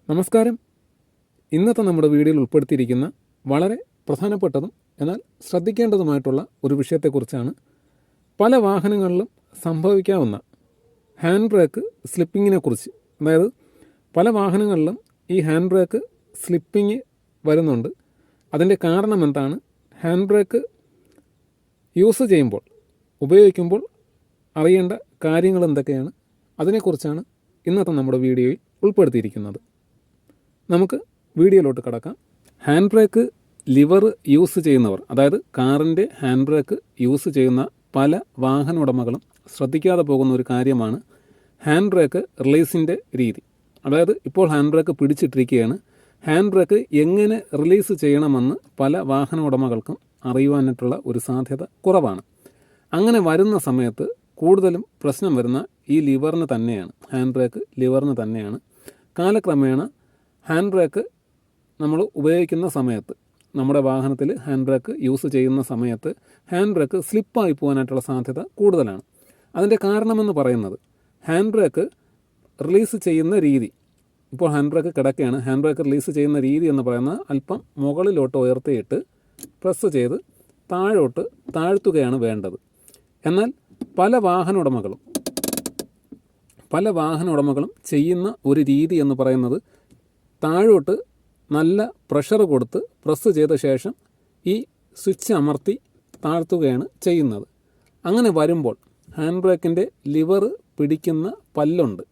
നമസ്കാരം. ഇന്നത്തെ നമ്മുടെ വീഡിയോയിൽ ഉൾപ്പെടുത്തിയിരിക്കുന്ന വളരെ പ്രധാനപ്പെട്ടതും എന്നാൽ ശ്രദ്ധിക്കേണ്ടതുമായിട്ടുള്ള ഒരു വിഷയത്തെക്കുറിച്ചാണ്. പല വാഹനങ്ങളിലും സംഭവിക്കാവുന്ന ഹാൻഡ് ബ്രേക്ക് സ്ലിപ്പിങ്ങിനെക്കുറിച്ച്. അതായത് പല വാഹനങ്ങളിലും ഈ ഹാൻഡ് ബ്രേക്ക് സ്ലിപ്പിങ് വരുന്നുണ്ട്. അതിൻ്റെ കാരണം എന്താണ്, ഹാൻഡ് ബ്രേക്ക് യൂസ് ചെയ്യുമ്പോൾ ഉപയോഗിക്കുമ്പോൾ അറിയേണ്ട കാര്യങ്ങൾ എന്തൊക്കെയാണ്, അതിനെക്കുറിച്ചാണ് ഇന്നത്തെ നമ്മുടെ വീഡിയോയിൽ ഉൾപ്പെടുത്തിയിരിക്കുന്നത്. നമുക്ക് വീഡിയോയിലോട്ട് കടക്കാം. ഹാൻഡ് ബ്രേക്ക് ലിവർ യൂസ് ചെയ്യുന്നവർ, അതായത് കാറിൻ്റെ ഹാൻഡ് ബ്രേക്ക് യൂസ് ചെയ്യുന്ന പല വാഹന ഉടമകളും ശ്രദ്ധിക്കാതെ പോകുന്ന ഒരു കാര്യമാണ് ഹാൻഡ് ബ്രേക്ക് റിലീസിൻ്റെ രീതി. അതായത് ഇപ്പോൾ ഹാൻഡ് ബ്രേക്ക് പിടിച്ചിട്ടിരിക്കുകയാണ്, ഹാൻഡ് ബ്രേക്ക് എങ്ങനെ റിലീസ് ചെയ്യണമെന്ന് പല വാഹന ഉടമകൾക്കും അറിയുവാനായിട്ടുള്ള ഒരു സാധ്യത കുറവാണ്. അങ്ങനെ വരുന്ന സമയത്ത് കൂടുതലും പ്രശ്നം വരുന്ന ഈ ലിവറിന് തന്നെയാണ്, ഹാൻഡ് ബ്രേക്ക് ലിവറിന് തന്നെയാണ്. കാലക്രമേണ ഹാൻഡ് ബ്രേക്ക് നമ്മൾ ഉപയോഗിക്കുന്ന സമയത്ത്, നമ്മുടെ വാഹനത്തിൽ ഹാൻഡ് ബ്രേക്ക് യൂസ് ചെയ്യുന്ന സമയത്ത് ഹാൻഡ് ബ്രേക്ക് സ്ലിപ്പായി പോകാനായിട്ടുള്ള സാധ്യത കൂടുതലാണ്. അതിൻ്റെ കാരണമെന്ന് പറയുന്നത് ഹാൻഡ് ബ്രേക്ക് റിലീസ് ചെയ്യുന്ന രീതി. ഇപ്പോൾ ഹാൻഡ് ബ്രേക്ക് കിടക്കുകയാണ്, ഹാൻഡ് ബ്രേക്ക് റിലീസ് ചെയ്യുന്ന രീതി എന്ന് പറയുന്നത് അല്പം മുകളിലോട്ട് ഉയർത്തിയിട്ട് പ്രസ് ചെയ്ത് താഴോട്ട് താഴ്ത്തുകയാണ് വേണ്ടത്. എന്നാൽ പല വാഹന ഉടമകളും ചെയ്യുന്ന ഒരു രീതി എന്ന് പറയുന്നത് താഴോട്ട് നല്ല പ്രഷർ കൊടുത്ത് പ്രസ് ചെയ്ത ശേഷം ഈ സ്വിച്ച് അമർത്തി താഴ്ത്തുകയാണ് ചെയ്യുന്നത്. അങ്ങനെ വരുമ്പോൾ ഹാൻഡ് ബ്രേക്കിൻ്റെ ലിവർ പിടിക്കുന്ന പല്ലുണ്ട്.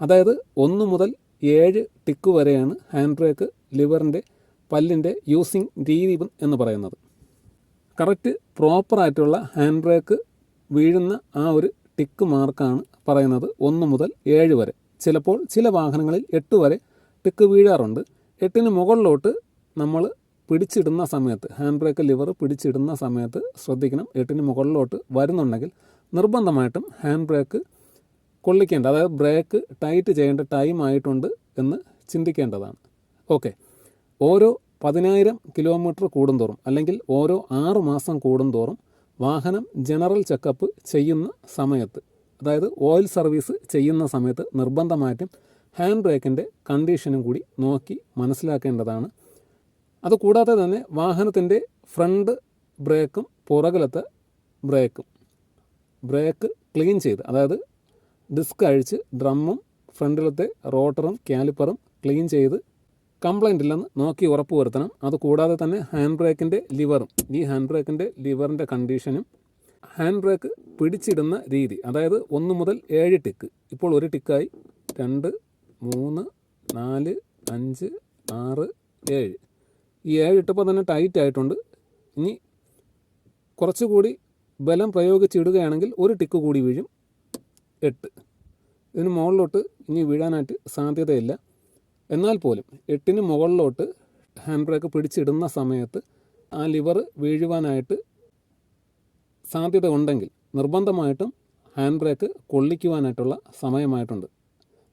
അതായത് 1 മുതൽ 7 ടിക്ക് വരെയാണ് ഹാൻഡ് ബ്രേക്ക് ലിവറിൻ്റെ പല്ലിൻ്റെ യൂസിങ് രീതി എന്ന് പറയുന്നത്. കറക്റ്റ് പ്രോപ്പറായിട്ടുള്ള ഹാൻഡ് ബ്രേക്ക് വീഴുന്ന ആ ഒരു ടിക്ക് മാർക്കാണ് പറയുന്നത് 1 മുതൽ 7 വരെ. ചിലപ്പോൾ ചില വാഹനങ്ങളിൽ 8 വരെ ടിക്ക് വീഴാറുണ്ട്. 8ന് മുകളിലോട്ട് നമ്മൾ പിടിച്ചിടുന്ന സമയത്ത്, ഹാൻഡ് ബ്രേക്ക് ലിവർ പിടിച്ചിടുന്ന സമയത്ത് ശ്രദ്ധിക്കണം. 8ന് മുകളിലോട്ട് വരുന്നുണ്ടെങ്കിൽ നിർബന്ധമായിട്ടും ഹാൻഡ് ബ്രേക്ക് കൊള്ളിക്കേണ്ട, അതായത് ബ്രേക്ക് ടൈറ്റ് ചെയ്യേണ്ട ടൈം ആയിട്ടുണ്ട് എന്ന് ചിന്തിക്കേണ്ടതാണ്. ഓക്കെ, ഓരോ 10,000 കിലോമീറ്റർ കൂടുന്തോറും അല്ലെങ്കിൽ ഓരോ 6 മാസം കൂടുന്തോറും വാഹനം ജനറൽ ചെക്കപ്പ് ചെയ്യുന്ന സമയത്ത്, അതായത് ഓയിൽ സർവീസ് ചെയ്യുന്ന സമയത്ത് നിർബന്ധമായിട്ടും ഹാൻഡ് ബ്രേക്കിൻ്റെ കണ്ടീഷനും കൂടി നോക്കി മനസ്സിലാക്കേണ്ടതാണ്. അതുകൂടാതെ തന്നെ വാഹനത്തിൻ്റെ ഫ്രണ്ട് ബ്രേക്കും പുറകിലത്തെ ബ്രേക്ക് ക്ലീൻ ചെയ്ത്, അതായത് ഡിസ്ക് അഴിച്ച് ഡ്രമ്മും ഫ്രണ്ടിലത്തെ റോട്ടറും കാലിപ്പറും ക്ലീൻ ചെയ്ത് കംപ്ലൈൻ്റ് ഇല്ലെന്ന് നോക്കി ഉറപ്പ് വരുത്തണം. അതുകൂടാതെ തന്നെ ഹാൻഡ് ബ്രേക്കിൻ്റെ ലിവറും, ഈ ഹാൻഡ് ബ്രേക്കിൻ്റെ ലിവറിൻ്റെ കണ്ടീഷനും ഹാൻഡ് ബ്രേക്ക് പിടിച്ചിടുന്ന രീതി, അതായത് 1 മുതൽ 7 ടിക്ക്. ഇപ്പോൾ 1 ടിക്കായി, 2, 3, 4, 5, 6, 7. ഈ 7 ഇട്ടപ്പോൾ തന്നെ ടൈറ്റ് ആയിട്ടുണ്ട്. ഇനി കുറച്ചുകൂടി ബലം പ്രയോഗിച്ചിടുകയാണെങ്കിൽ 1 ടിക്ക് കൂടി വീഴും, 8. ഇതിന് മുകളിലോട്ട് ഇനി വീഴാനായിട്ട് സാധ്യതയില്ല. എന്നാൽ പോലും 8ന് മുകളിലോട്ട് ഹാൻഡ് ബ്രേക്ക് പിടിച്ചിടുന്ന സമയത്ത് ആ ലിവർ വീഴുവാനായിട്ട് സാധ്യത ഉണ്ടെങ്കിൽ നിർബന്ധമായിട്ടും ഹാൻഡ് ബ്രേക്ക് കൊള്ളിക്കുവാനായിട്ടുള്ള സമയമായിട്ടുണ്ട്.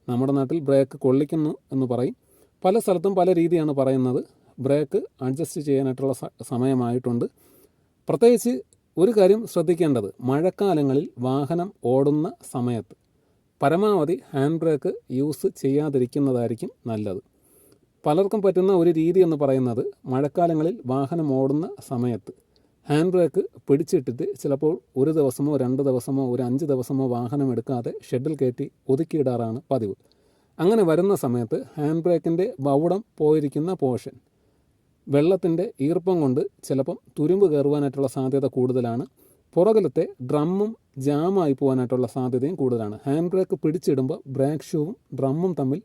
നമ്മുടെ നാട്ടിൽ ബ്രേക്ക് കൊള്ളിക്കുന്നു എന്ന് പറയും, പല സ്ഥലത്തും പല രീതിയാണ് പറയുന്നത്. ബ്രേക്ക് അഡ്ജസ്റ്റ് ചെയ്യാനായിട്ടുള്ള സമയമായിട്ടുണ്ട്. പ്രത്യേകിച്ച് ഒരു കാര്യം ശ്രദ്ധിക്കേണ്ടത്, മഴക്കാലങ്ങളിൽ വാഹനം ഓടുന്ന സമയത്ത് പരമാവധി ഹാൻഡ് ബ്രേക്ക് യൂസ് ചെയ്യാതിരിക്കുന്നതായിരിക്കും നല്ലത്. പലർക്കും പറ്റുന്ന ഒരു രീതി എന്ന് പറയുന്നത്, മഴക്കാലങ്ങളിൽ വാഹനം ഓടുന്ന സമയത്ത് ഹാൻഡ് ബ്രേക്ക് പിടിച്ചിട്ടിട്ട് ചിലപ്പോൾ 1 ദിവസമോ 2 ദിവസമോ 5 ദിവസമോ വാഹനം എടുക്കാതെ ഷെഡിൽ കയറ്റി ഒതുക്കിയിടാറാണ് പതിവ്. അങ്ങനെ വരുന്ന സമയത്ത് ഹാൻഡ് ബ്രേക്കിൻ്റെ വൗടം പോയിരിക്കുന്ന പോർഷൻ വെള്ളത്തിൻ്റെ ഈർപ്പം കൊണ്ട് ചിലപ്പം തുരുമ്പ് കയറുവാനായിട്ടുള്ള സാധ്യത കൂടുതലാണ്. പുറകിലത്തെ ഡ്രമ്മും ജാമായി പോകാനായിട്ടുള്ള സാധ്യതയും കൂടുതലാണ്. ഹാൻഡ് ബ്രേക്ക് പിടിച്ചിടുമ്പോൾ ബ്രേക്ക് ഷൂവും ഡ്രമ്മും തമ്മിൽ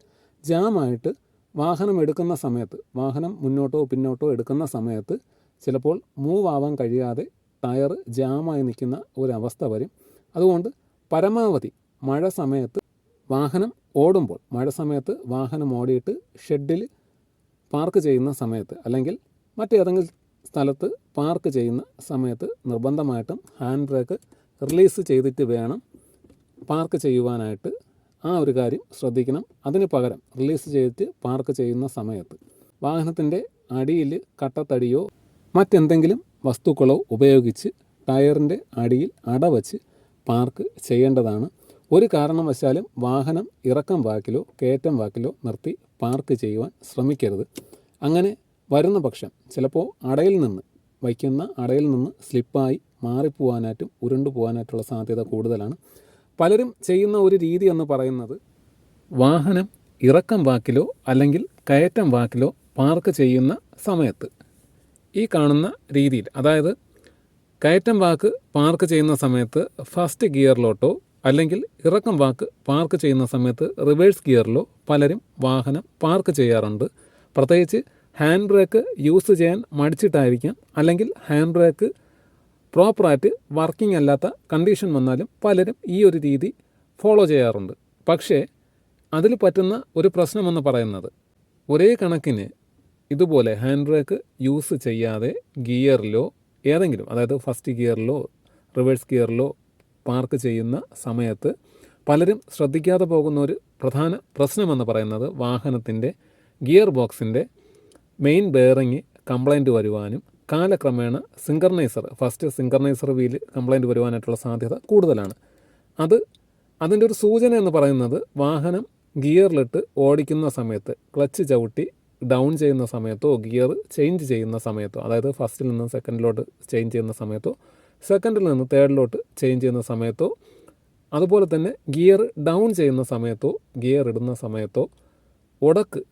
ജാമായിട്ട് വാഹനം എടുക്കുന്ന സമയത്ത്, വാഹനം മുന്നോട്ടോ പിന്നോട്ടോ എടുക്കുന്ന സമയത്ത് ചിലപ്പോൾ മൂവ് ആവാൻ കഴിയാതെ ടയർ ജാമായി നിൽക്കുന്ന ഒരവസ്ഥ വരും. അതുകൊണ്ട് പരമാവധി മഴ സമയത്ത് വാഹനം ഓടുമ്പോൾ, മഴ സമയത്ത് വാഹനം ഓടിയിട്ട് ഷെഡിൽ പാർക്ക് ചെയ്യുന്ന സമയത്ത് അല്ലെങ്കിൽ മറ്റേതെങ്കിലും സ്ഥലത്ത് പാർക്ക് ചെയ്യുന്ന സമയത്ത് നിർബന്ധമായിട്ടും ഹാൻഡ് ബ്രേക്ക് റിലീസ് ചെയ്തിട്ട് വേണം പാർക്ക് ചെയ്യുവാനായിട്ട്. ആ ഒരു കാര്യം ശ്രദ്ധിക്കണം. അതിന് പകരം റിലീസ് ചെയ്തിട്ട് പാർക്ക് ചെയ്യുന്ന സമയത്ത് വാഹനത്തിൻ്റെ അടിയിൽ കട്ടത്തടിയോ മറ്റെന്തെങ്കിലും വസ്തുക്കളോ ഉപയോഗിച്ച് ടയറിൻ്റെ അടിയിൽ അടവച്ച് പാർക്ക് ചെയ്യേണ്ടതാണ്. ഒരു കാരണവശാലും വാഹനം ഇറക്കം വാക്കിലോ കയറ്റം വാക്കിലോ നിർത്തി പാർക്ക് ചെയ്യുവാൻ ശ്രമിക്കരുത്. അങ്ങനെ വരുന്ന പക്ഷം ചിലപ്പോൾ വയ്ക്കുന്ന അടയിൽ നിന്ന് സ്ലിപ്പായി മാറിപ്പോവാനായിട്ടും ഉരുണ്ടു പോകാനായിട്ടുള്ള സാധ്യത കൂടുതലാണ്. പലരും ചെയ്യുന്ന ഒരു രീതി എന്ന് പറയുന്നത് വാഹനം ഇറക്കം വാക്കിലോ അല്ലെങ്കിൽ കയറ്റം വാക്കിലോ പാർക്ക് ചെയ്യുന്ന സമയത്ത് ഈ കാണുന്ന രീതിയിൽ, അതായത് കയറ്റം വാക്ക് പാർക്ക് ചെയ്യുന്ന സമയത്ത് ഫസ്റ്റ് ഗിയറിലോട്ടോ അല്ലെങ്കിൽ ഇറക്കം വാക്ക് പാർക്ക് ചെയ്യുന്ന സമയത്ത് റിവേഴ്സ് ഗിയറിലോ പലരും വാഹനം പാർക്ക് ചെയ്യാറുണ്ട്. പ്രത്യേകിച്ച് ഹാൻഡ് ബ്രേക്ക് യൂസ് ചെയ്യാൻ മടിച്ചിട്ടായിരിക്കാം, അല്ലെങ്കിൽ ഹാൻഡ് ബ്രേക്ക് പ്രോപ്പറായിട്ട് വർക്കിംഗ് അല്ലാത്ത കണ്ടീഷൻ വന്നാലും പലരും ഈ ഒരു രീതി ഫോളോ ചെയ്യാറുണ്ട്. പക്ഷേ അതിൽ പറ്റുന്ന ഒരു പ്രശ്നമെന്ന് പറയുന്നത് ഒരേ കണക്കിന് ഇതുപോലെ ഹാൻഡ് ബ്രേക്ക് യൂസ് ചെയ്യാതെ ഗിയറിലോ ഏതെങ്കിലും, അതായത് ഫസ്റ്റ് ഗിയറിലോ റിവേഴ്സ് ഗിയറിലോ പാർക്ക് ചെയ്യുന്ന സമയത്ത് പലരും ശ്രദ്ധിക്കാതെ പോകുന്ന ഒരു പ്രധാന പ്രശ്നമെന്ന് പറയുന്നത് വാഹനത്തിൻ്റെ ഗിയർ ബോക്സിൻ്റെ മെയിൻ ബെയറിങ് കംപ്ലൈൻറ്റ് വരുവാനും കാലക്രമേണ ഫസ്റ്റ് സിങ്കർനൈസർ വീല് കംപ്ലൈൻറ്റ് വരുവാനായിട്ടുള്ള സാധ്യത കൂടുതലാണ്. അതിൻ്റെ ഒരു സൂചന എന്ന് പറയുന്നത് വാഹനം ഗിയറിലിട്ട് ഓടിക്കുന്ന സമയത്ത് ക്ലച്ച് ചവിട്ടി ഡൗൺ ചെയ്യുന്ന സമയത്തോ ഗിയർ ചേഞ്ച് ചെയ്യുന്ന സമയത്തോ, അതായത് ഫസ്റ്റിൽ നിന്ന് സെക്കൻഡിലോട്ട് ചേഞ്ച് ചെയ്യുന്ന സമയത്തോ സെക്കൻഡിൽ നിന്ന് തേർഡിലോട്ട് ചേഞ്ച് ചെയ്യുന്ന സമയത്തോ, അതുപോലെ തന്നെ ഗിയർ ഡൗൺ ചെയ്യുന്ന സമയത്തോ ഗിയർ ഇടുന്ന സമയത്തോ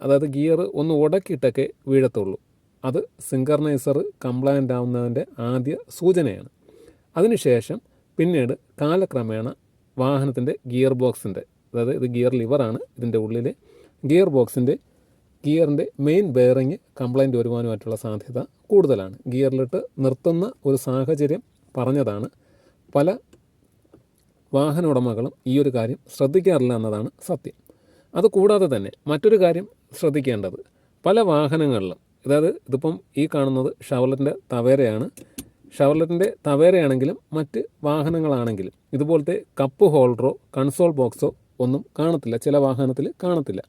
അതായത് ഗിയർ ഒന്ന് ഉടക്കിയിട്ടൊക്കെ വീഴത്തുള്ളൂ. അത് സിങ്കർനൈസർ കംപ്ലൈൻ്റ് ആവുന്നതിൻ്റെ ആദ്യ സൂചനയാണ്. അതിനുശേഷം പിന്നീട് കാലക്രമേണ വാഹനത്തിൻ്റെ ഗിയർ ബോക്സിൻ്റെ, അതായത് ഇത് ഗിയർ ലിവറാണ്, ഇതിൻ്റെ ഉള്ളിലെ ഗിയറിൻ്റെ മെയിൻ ബെയറിങ് കംപ്ലൈൻറ്റ് വരുവാനുമായിട്ടുള്ള സാധ്യത കൂടുതലാണ്. ഗിയറിലിട്ട് നിർത്തുന്ന ഒരു സാഹചര്യം പറഞ്ഞതാണ്. പല വാഹന ഉടമകളും ഈ ഒരു കാര്യം ശ്രദ്ധിക്കാറില്ല എന്നതാണ് സത്യം. അതുകൂടാതെ തന്നെ മറ്റൊരു കാര്യം ശ്രദ്ധിക്കേണ്ടത്, പല വാഹനങ്ങളിലും, അതായത് ഇതിപ്പം ഈ കാണുന്നത് ഷവർലെറ്റിൻ്റെ തവേരയാണെങ്കിലും മറ്റ് വാഹനങ്ങളാണെങ്കിലും ഇതുപോലത്തെ കപ്പ് ഹോൾഡറോ കൺസോൾ ബോക്സോ ഒന്നും കാണത്തില്ല, ചില വാഹനത്തിൽ കാണത്തില്ല.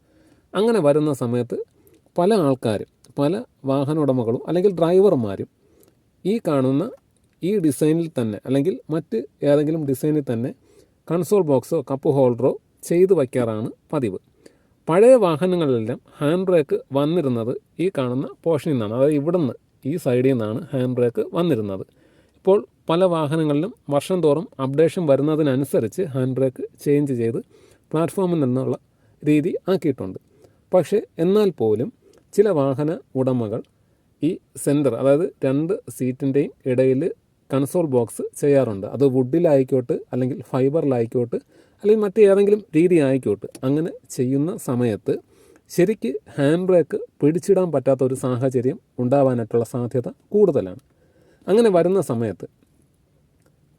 അങ്ങനെ വരുന്ന സമയത്ത് പല ആൾക്കാരും, പല വാഹന ഉടമകളും അല്ലെങ്കിൽ ഡ്രൈവർമാരും ഈ കാണുന്ന ഈ ഡിസൈനിൽ തന്നെ അല്ലെങ്കിൽ മറ്റ് ഏതെങ്കിലും ഡിസൈനിൽ തന്നെ കൺസോൾ ബോക്സോ കപ്പ് ഹോൾഡറോ ചെയ്ത് വയ്ക്കാറാണ് പതിവ്. പഴയ വാഹനങ്ങളിലെല്ലാം ഹാൻഡ് ബ്രേക്ക് വന്നിരുന്നത് ഈ കാണുന്ന പോർഷനിൽ നിന്നാണ്, അതായത് ഇവിടുന്ന് ഈ സൈഡിൽ നിന്നാണ് ഹാൻഡ് ബ്രേക്ക് വന്നിരുന്നത്. ഇപ്പോൾ പല വാഹനങ്ങളിലും വർഷം തോറും അപ്ഡേഷൻ വരുന്നതിനനുസരിച്ച് ഹാൻഡ് ബ്രേക്ക് ചേഞ്ച് ചെയ്ത് പ്ലാറ്റ്ഫോമിൽ നിന്നുള്ള രീതി ആക്കിയിട്ടുണ്ട്. പക്ഷേ എന്നാൽ പോലും ചില വാഹന ഉടമകൾ ഈ സെൻറ്റർ, അതായത് രണ്ട് സീറ്റിൻ്റെയും ഇടയിൽ കൺസോൾ ബോക്സ് ചെയ്യാറുണ്ട്. അത് വുഡിലായിക്കോട്ട് അല്ലെങ്കിൽ ഫൈബറിലായിക്കോട്ട് അല്ലെങ്കിൽ മറ്റേതെങ്കിലും രീതി ആയിക്കോട്ട്, അങ്ങനെ ചെയ്യുന്ന സമയത്ത് ശരിക്ക് ഹാൻഡ് ബ്രേക്ക് പിടിച്ചിടാൻ പറ്റാത്ത ഒരു സാഹചര്യം ഉണ്ടാവാനായിട്ടുള്ള സാധ്യത കൂടുതലാണ്. അങ്ങനെ വരുന്ന സമയത്ത്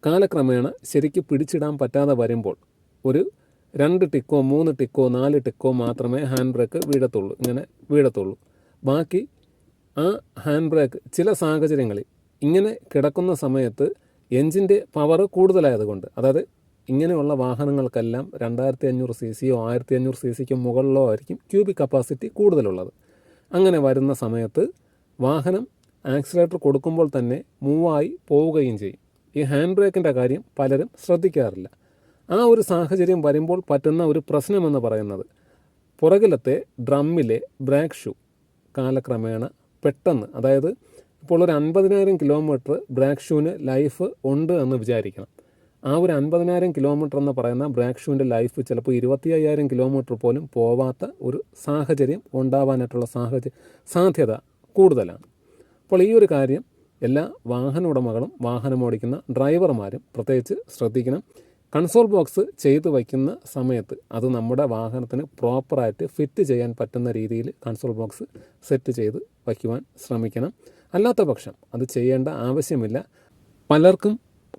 കാലക്രമേണ ശരിക്ക് പിടിച്ചിടാൻ പറ്റാതെ വരുമ്പോൾ ഒരു 2 ടിക്കോ 3 ടിക്കോ 4 ടിക്കോ മാത്രമേ ഹാൻഡ് ബ്രേക്ക് വീഴത്തുള്ളൂ. ബാക്കി ആ ഹാൻഡ് ബ്രേക്ക് ചില സാഹചര്യങ്ങളിൽ ഇങ്ങനെ കിടക്കുന്ന സമയത്ത് എൻജിൻ്റെ പവർ കൂടുതലായതുകൊണ്ട്, അതായത് ഇങ്ങനെയുള്ള വാഹനങ്ങൾക്കെല്ലാം 2500 cc 1500 cc മുകളിലോ ആയിരിക്കും ക്യൂബിക് കപ്പാസിറ്റി കൂടുതലുള്ളത്. അങ്ങനെ വരുന്ന സമയത്ത് വാഹനം ആക്സിലേറ്റർ കൊടുക്കുമ്പോൾ തന്നെ മൂവായി പോവുകയും ചെയ്യും. ഈ ഹാൻഡ് ബ്രേക്കിൻ്റെ കാര്യം പലരും ശ്രദ്ധിക്കാറില്ല. ആ ഒരു സാഹചര്യം വരുമ്പോൾ പറ്റുന്ന ഒരു പ്രശ്നമെന്ന് പറയുന്നത് പുറകിലത്തെ ഡ്രമ്മിലെ ബ്രേക്ക് ഷൂ കാലക്രമേണ പെട്ടെന്ന്, അതായത് ഇപ്പോൾ ഒരു 50,000 കിലോമീറ്റർ ബ്രേക്ക് ഷൂവിന് ലൈഫ് ഉണ്ട് എന്ന് വിചാരിക്കണം. ആ ഒരു 50,000 കിലോമീറ്റർ എന്ന് പറയുന്ന ബ്രേക്ക് ഷൂവിൻ്റെ ലൈഫ് ചിലപ്പോൾ 25,000 കിലോമീറ്റർ പോലും പോവാത്ത ഒരു സാഹചര്യം ഉണ്ടാവാനായിട്ടുള്ള സാധ്യത കൂടുതലാണ്. അപ്പോൾ ഈ ഒരു കാര്യം എല്ലാ വാഹന ഉടമകളും വാഹനമോടിക്കുന്ന ഡ്രൈവർമാരും പ്രത്യേകിച്ച് ശ്രദ്ധിക്കണം. കൺസോൾ ബോക്സ് ചെയ്ത് വയ്ക്കുന്ന സമയത്ത് അത് നമ്മുടെ വാഹനത്തിന് പ്രോപ്പറായിട്ട് ഫിറ്റ് ചെയ്യാൻ പറ്റുന്ന രീതിയിൽ കൺസോൾ ബോക്സ് സെറ്റ് ചെയ്ത് വയ്ക്കുവാൻ ശ്രമിക്കണം. അല്ലാത്ത പക്ഷം അത് ചെയ്യേണ്ട ആവശ്യമില്ല. പലർക്കും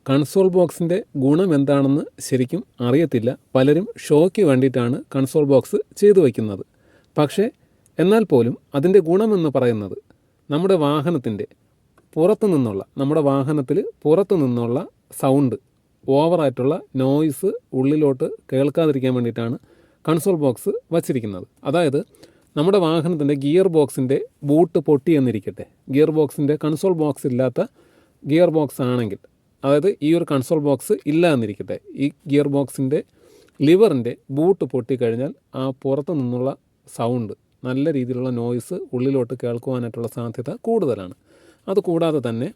കൺസോൾ ബോക്സിൻ്റെ ഗുണം എന്താണെന്ന് ശരിക്കും അറിയത്തില്ല. പലരും ഷോയ്ക്ക് വേണ്ടിയിട്ടാണ് കൺസോൾ ബോക്സ് ചെയ്തു വയ്ക്കുന്നത്. പക്ഷേ എന്നാൽ പോലും അതിൻ്റെ ഗുണമെന്ന് പറയുന്നത് നമ്മുടെ വാഹനത്തിൻ്റെ നമ്മുടെ വാഹനത്തിൽ പുറത്തു നിന്നുള്ള സൗണ്ട്, ഓവറായിട്ടുള്ള നോയ്സ് ഉള്ളിലോട്ട് കേൾക്കാതിരിക്കാൻ വേണ്ടിയിട്ടാണ് കൺസോൾ ബോക്സ് വച്ചിരിക്കുന്നത്. അതായത് നമ്മുടെ വാഹനത്തിൻ്റെ ഗിയർ ബോക്സിൻ്റെ ബൂട്ട് പൊട്ടിയെന്നിരിക്കട്ടെ, ഗിയർ ബോക്സിൻ്റെ കൺസോൾ ബോക്സ് ഇല്ലാത്ത ഗിയർ ബോക്സ് ആണെങ്കിൽ, അതായത് ഈ ഒരു കൺസോൾ ബോക്സ് ഇല്ല എന്നിരിക്കട്ടെ, ഈ ഗിയർ ബോക്സിൻ്റെ ലിവറിൻ്റെ ബൂട്ട് പൊട്ടിക്കഴിഞ്ഞാൽ ആ പുറത്തു നിന്നുള്ള സൗണ്ട്, നല്ല രീതിയിലുള്ള നോയ്സ് ഉള്ളിലോട്ട് കേൾക്കുവാനായിട്ടുള്ള സാധ്യത കൂടുതലാണ്. അതുകൂടാതെ തന്നെ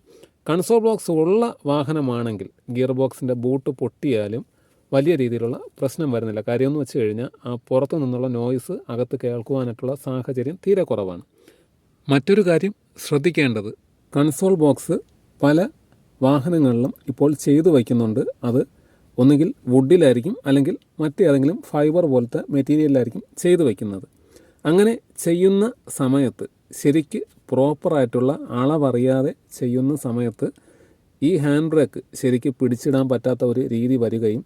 കൺസോൾ ബോക്സ് ഉള്ള വാഹനമാണെങ്കിൽ ഗിയർ ബോക്സിൻ്റെ ബൂട്ട് പൊട്ടിയാലും വലിയ രീതിയിലുള്ള പ്രശ്നം വരുന്നില്ല. കാര്യമെന്ന് വെച്ച് കഴിഞ്ഞാൽ ആ പുറത്തു നിന്നുള്ള നോയ്സ് അകത്ത് കേൾക്കുവാനായിട്ടുള്ള സാഹചര്യം തീരെ കുറവാണ്. മറ്റൊരു കാര്യം ശ്രദ്ധിക്കേണ്ടത്, കൺസോൾ ബോക്സ് പല വാഹനങ്ങളിലും ഇപ്പോൾ ചെയ്തു വയ്ക്കുന്നുണ്ട്. അത് ഒന്നുകിൽ വുഡിലായിരിക്കും, അല്ലെങ്കിൽ മറ്റേതെങ്കിലും ഫൈബർ പോലത്തെ മെറ്റീരിയലിലായിരിക്കും ചെയ്തു വയ്ക്കുന്നത്. അങ്ങനെ ചെയ്യുന്ന സമയത്ത് ശരിക്ക് പ്രോപ്പറായിട്ടുള്ള അളവറിയാതെ ചെയ്യുന്ന സമയത്ത് ഈ ഹാൻഡ് ബ്രേക്ക് ശരിക്ക് പിടിച്ചിടാൻ പറ്റാത്ത ഒരു രീതി വരികയും,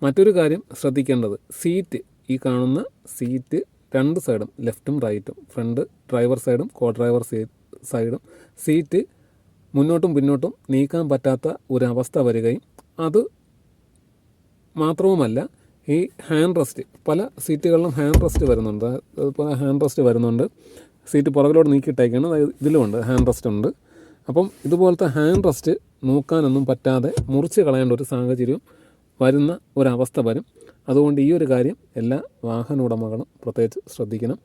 മറ്റൊരു കാര്യം ശ്രദ്ധിക്കേണ്ടത്, സീറ്റ്, ഈ കാണുന്ന സീറ്റ് രണ്ട് സൈഡും ലെഫ്റ്റും റൈറ്റും, ഫ്രണ്ട് ഡ്രൈവർ സൈഡും കോ ഡ്രൈവർ സൈഡും സീറ്റ് മുന്നോട്ടും പിന്നോട്ടും നീക്കാൻ പറ്റാത്ത ഒരവസ്ഥ വരികയും, അത് മാത്രവുമല്ല ഈ ഹാൻഡ് റെസ്റ്റ്, പല സീറ്റുകളിലും ഹാൻഡ് റെസ്റ്റ് വരുന്നുണ്ട്. അതുപോലെ ഹാൻഡ് റെസ്റ്റ് വരുന്നുണ്ട്, സീറ്റ് പുറകിലോട്ട് നീക്കിയിട്ടേക്കാണ്, ഇതിലുമുണ്ട് ഹാൻഡ് റെസ്റ്റ് ഉണ്ട്. അപ്പം ഇതുപോലത്തെ ഹാൻഡ് റെസ്റ്റ് നോക്കാനൊന്നും പറ്റാതെ മുറിച്ച് കളയേണ്ട ഒരു സാഹചര്യം വരുന്ന ഒരവസ്ഥ വരും. അതുകൊണ്ട് ഈ ഒരു കാര്യം എല്ലാ വാഹന ഉടമകളും പ്രത്യേകിച്ച് ശ്രദ്ധിക്കണം.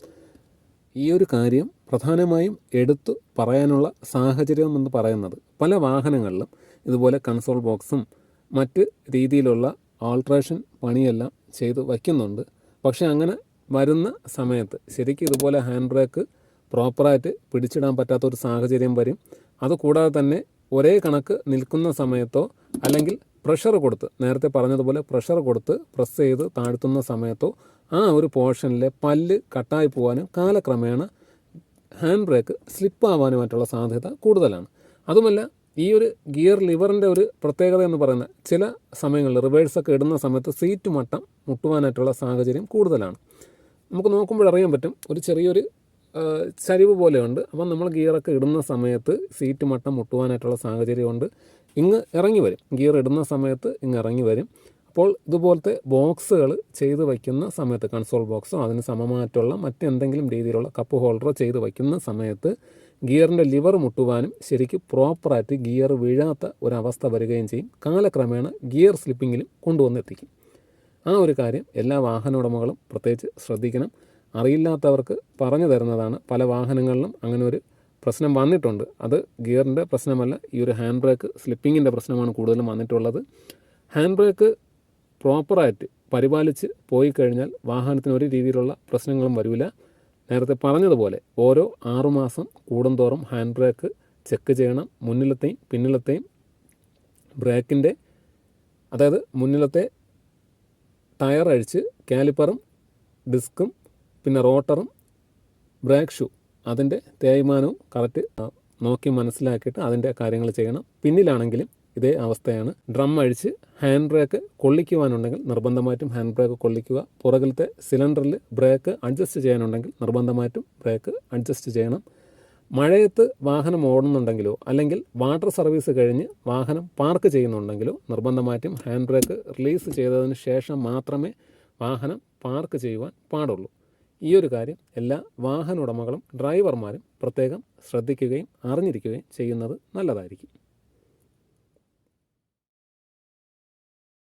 ഈ ഒരു കാര്യം പ്രധാനമായും എടുത്തു പറയാനുള്ള സാഹചര്യം എന്ന് പറയുന്നത്, പല വാഹനങ്ങളിലും ഇതുപോലെ കൺസോൾ ബോക്സും മറ്റ് രീതിയിലുള്ള ആൾട്രേഷൻ പണിയെല്ലാം ചെയ്ത് വയ്ക്കുന്നുണ്ട്. പക്ഷേ അങ്ങനെ വരുന്ന സമയത്ത് ശരിക്കും ഇതുപോലെ ഹാൻഡ് ബ്രേക്ക് പ്രോപ്പറായിട്ട് പിടിച്ചിടാൻ പറ്റാത്തൊരു സാഹചര്യം വരും. അതുകൂടാതെ തന്നെ ഒരേ കണക്ക് നിൽക്കുന്ന സമയത്തോ, അല്ലെങ്കിൽ പ്രഷർ കൊടുത്ത്, നേരത്തെ പറഞ്ഞതുപോലെ പ്രഷർ കൊടുത്ത് പ്രസ് ചെയ്ത് താഴ്ത്തുന്ന സമയത്തോ ആ ഒരു പോർഷനിലെ പല്ല് കട്ടായി പോകാനും കാലക്രമേണ ഹാൻഡ് ബ്രേക്ക് സ്ലിപ്പാവാനുമായിട്ടുള്ള സാധ്യത കൂടുതലാണ്. അതുമല്ല, ഈ ഒരു ഗിയർ ലിവറിൻ്റെ ഒരു പ്രത്യേകത എന്ന് പറയുന്നത്, ചില സമയങ്ങളിൽ റിവേഴ്സൊക്കെ ഇടുന്ന സമയത്ത് സീറ്റ് മട്ടം മുട്ടുവാനായിട്ടുള്ള സാഹചര്യം കൂടുതലാണ്. നമുക്ക് നോക്കുമ്പോഴറിയാൻ പറ്റും, ഒരു ചെറിയൊരു ചരിവ് പോലെയുണ്ട്. അപ്പം നമ്മൾ ഗിയറൊക്കെ ഇടുന്ന സമയത്ത് സീറ്റ് മട്ടം മുട്ടുവാനായിട്ടുള്ള സാഹചര്യമുണ്ട്. ഇങ്ങ് ഇറങ്ങി വരും, ഗിയർ ഇടുന്ന സമയത്ത് ഇങ്ങ് ഇറങ്ങി വരും. അപ്പോൾ ഇതുപോലത്തെ ബോക്സുകൾ ചെയ്ത് വയ്ക്കുന്ന സമയത്ത്, കൺസോൾ ബോക്സോ അതിന് സമമായിട്ടുള്ള മറ്റെന്തെങ്കിലും രീതിയിലുള്ള കപ്പ് ഹോൾഡറോ ചെയ്ത് വയ്ക്കുന്ന സമയത്ത് ഗിയറിൻ്റെ ലിവർ മുട്ടുവാനും ശരിക്കും പ്രോപ്പറായിട്ട് ഗിയർ വീഴാത്ത ഒരവസ്ഥ വരികയും ചെയ്യും. കാലക്രമേണ ഗിയർ സ്ലിപ്പിങ്ങിലും കൊണ്ടുവന്നെത്തിക്കും. ആ ഒരു കാര്യം എല്ലാ വാഹന ഉടമകളും പ്രത്യേകിച്ച് ശ്രദ്ധിക്കണം. അറിയില്ലാത്തവർക്ക് പറഞ്ഞു തരുന്നതാണ്. പല വാഹനങ്ങളിലും അങ്ങനെ ഒരു പ്രശ്നം വന്നിട്ടുണ്ട്. അത് ഗിയറിൻ്റെ പ്രശ്നമല്ല, ഈ ഒരു ഹാൻഡ് ബ്രേക്ക് സ്ലിപ്പിങ്ങിൻ്റെ പ്രശ്നമാണ് കൂടുതലും വന്നിട്ടുള്ളത്. ഹാൻഡ് ബ്രേക്ക് പ്രോപ്പറായിട്ട് പരിപാലിച്ച് പോയി കഴിഞ്ഞാൽ വാഹനത്തിന് ഒരു രീതിയിലുള്ള പ്രശ്നങ്ങളും വരില്ല. നേരത്തെ പറഞ്ഞതുപോലെ ഓരോ 6 മാസം കൂടുന്തോറും ഹാൻഡ് ബ്രേക്ക് ചെക്ക് ചെയ്യണം. മുന്നിലത്തെയും പിന്നിലത്തെയും ബ്രേക്കിൻ്റെ, അതായത് മുന്നിലത്തെ ടയർ അഴിച്ച് കാലിപ്പറും ഡിസ്കും പിന്നെ റോട്ടറും ബ്രേക്ക് ഷൂ അതിൻ്റെ തേയ്മാനവും കറക്റ്റ് നോക്കി മനസ്സിലാക്കിയിട്ട് അതിൻ്റെ കാര്യങ്ങൾ ചെയ്യണം. പിന്നിലാണെങ്കിലും ഇതേ അവസ്ഥയാണ്. ഡ്രം അഴിച്ച് ഹാൻഡ് ബ്രേക്ക് കൊള്ളിക്കുവാനുണ്ടെങ്കിൽ നിർബന്ധമായിട്ടും ഹാൻഡ് ബ്രേക്ക് കൊള്ളിക്കുക. പുറകിലത്തെ സിലിണ്ടറിൽ ബ്രേക്ക് അഡ്ജസ്റ്റ് ചെയ്യാനുണ്ടെങ്കിൽ നിർബന്ധമായിട്ടും ബ്രേക്ക് അഡ്ജസ്റ്റ് ചെയ്യണം. മഴയത്ത് വാഹനം ഓടുന്നുണ്ടെങ്കിലോ, അല്ലെങ്കിൽ വാട്ടർ സർവീസ് കഴിഞ്ഞ് വാഹനം പാർക്ക് ചെയ്യുന്നുണ്ടെങ്കിലോ നിർബന്ധമായിട്ടും ഹാൻഡ് ബ്രേക്ക് റിലീസ് ചെയ്തതിന് ശേഷം മാത്രമേ വാഹനം പാർക്ക് ചെയ്യുവാൻ പാടുള്ളൂ. ഈ ഒരു കാര്യം എല്ലാ വാഹന ഉടമകളും ഡ്രൈവർമാരും പ്രത്യേകം ശ്രദ്ധിക്കുകയും അറിഞ്ഞിരിക്കുകയും ചെയ്യുന്നത് നല്ലതായിരിക്കും.